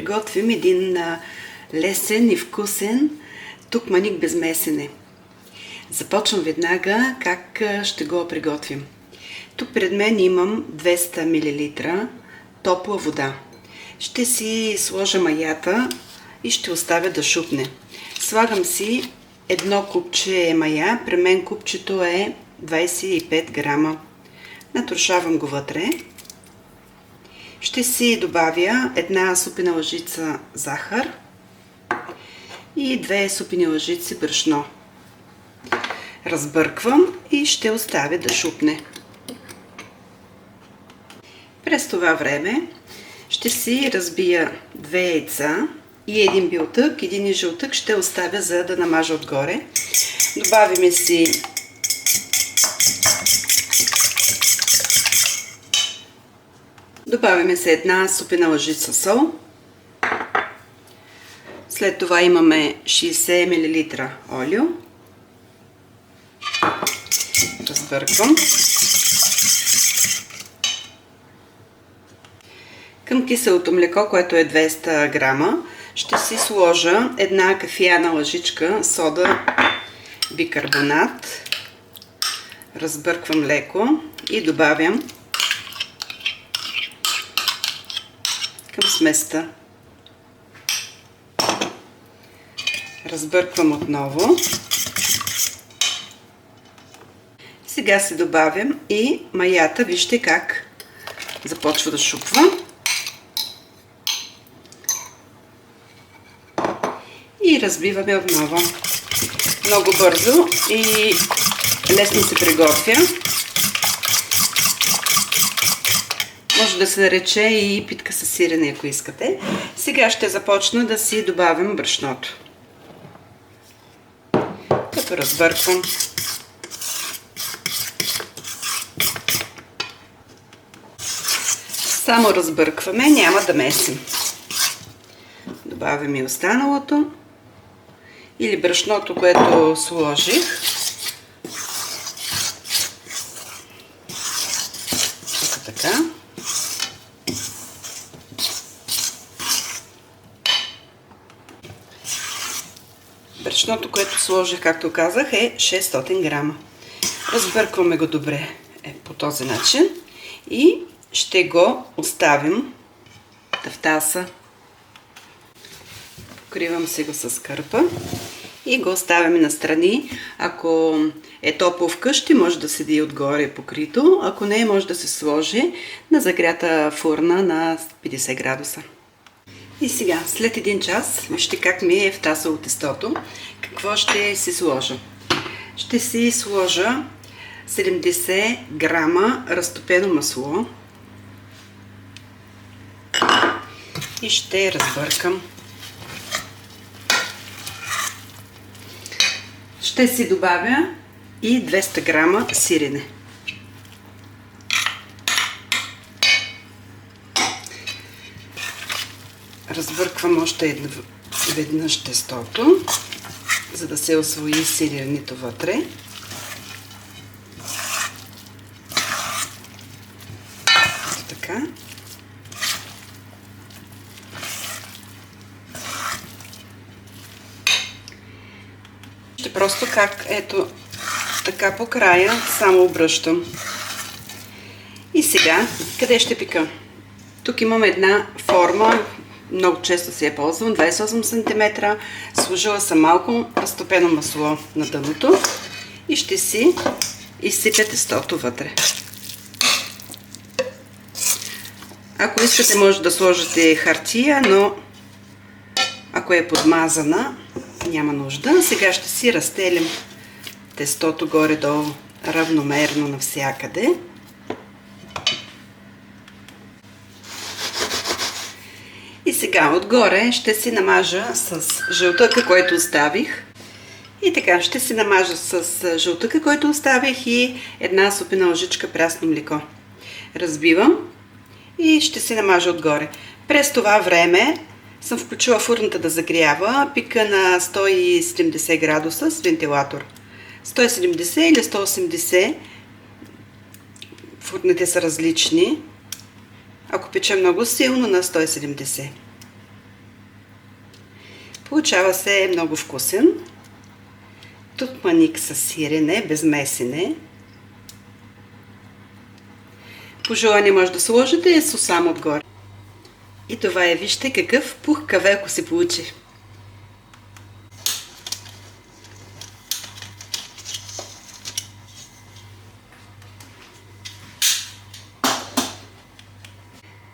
приготвим един лесен и вкусен тукманик без месене. Започвам веднага как ще го приготвим. Тук пред мен имам 200 мл топла вода. Ще си сложа маята и ще оставя да шупне. Слагам си едно купче мая. При мен купчето е 25 грама. Натрушавам го вътре. Ще си добавя една супена лъжица захар и 2 супени лъжици брашно. Разбърквам и ще оставя да шупне. През това време ще си разбия 2 яйца и един билтък, един жълтък ще оставя за да намажа отгоре. Добавяме си една супена лъжица сол. След това имаме 60 мл олио. Разбърквам. Към киселото млеко, което е 200 грама, ще си сложа една кафяна лъжичка сода бикарбонат. Разбърквам леко и добавям към сместа. Разбърквам отново. Сега си добавям и маята. Вижте как започва да шупва. И разбиваме отново. Много бързо и лесно се приготвя. Може да се нарече и питка със сирене, ако искате. Сега ще започна да си добавям брашното. Като разбърквам. Само разбъркваме, няма да месим. Добавям и останалото. Или брашното, което сложих. Така. Брашното, което сложих, както казах, е 600 грама. Разбъркваме го добре по този начин и ще го оставим в таса. Покривам си го с кърпа и го оставяме настрани. Ако е топло вкъщи, може да седи отгоре покрито. Ако не, може да се сложи на загрята фурна на 50 градуса. И сега, след 1 час, вижте как ми е втасало тестото. Какво ще си сложа? Ще си сложа 70 грама разтопено масло и ще разбъркам. Ще си добавя и 200 грама сирене. Разбърквам още веднъж тестото, за да се освои сиренето вътре. Така. Ще просто как ето така по края само обръщам. И сега, къде ще пека? Тук имам една форма, много често си я ползвам, 28 см. Сложила съм малко разтопено масло на дъното и ще си изсипя тестото вътре. Ако искате, може да сложите хартия, но ако е подмазана, няма нужда. Сега ще си разстелим тестото горе-долу равномерно навсякъде. И сега отгоре ще си намажа с жълтъка, който оставих. И така ще си намажа с жълтъка, който оставих и една супена лъжичка прясно млеко. Разбивам и ще си намажа отгоре. През това време съм включила фурната да загрява, пика на 170 градуса с вентилатор. 170 или 180, фурните са различни. Ако пече много силно, на 170. Получава се много вкусен. Тукманик с сирене, без месене. По желание може да сложите сусам отгоре. И това е, вижте какъв пухкав велко се получи.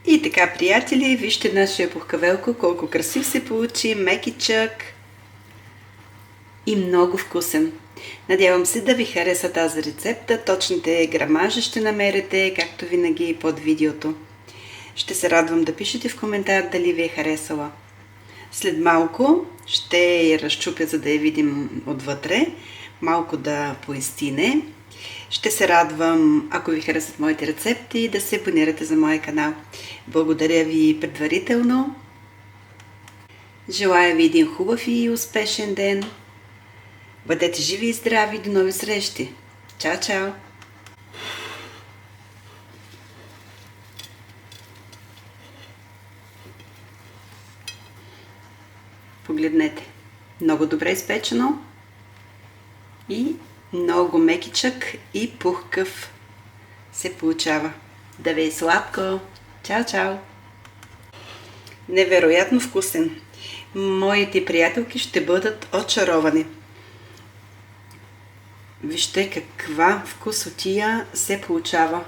И така, приятели, вижте нашия пухкавелко, колко красив се получи, мекичък и много вкусен. Надявам се да ви хареса тази рецепта. Точните грамажи ще намерите, както винаги, под видеото. Ще се радвам да пишете в коментар дали ви е харесала. След малко ще я разчупя, за да я видим отвътре. Малко да поизстине. Ще се радвам, ако ви харесат моите рецепти, да се абонирате за моя канал. Благодаря ви предварително. Желая ви един хубав и успешен ден. Бъдете живи и здрави. До нови срещи. Чао, чао! Погледнете. Много добре изпечено и много мекичък и пухкав се получава. Да ви е сладко! Чао, чао! Невероятно вкусен! Моите приятелки ще бъдат очаровани. Вижте каква вкусотия се получава.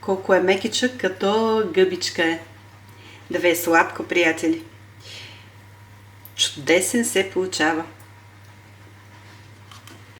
Колко е мекичък, като гъбичка е. Да ви е сладко, приятели! Чудесен се получава.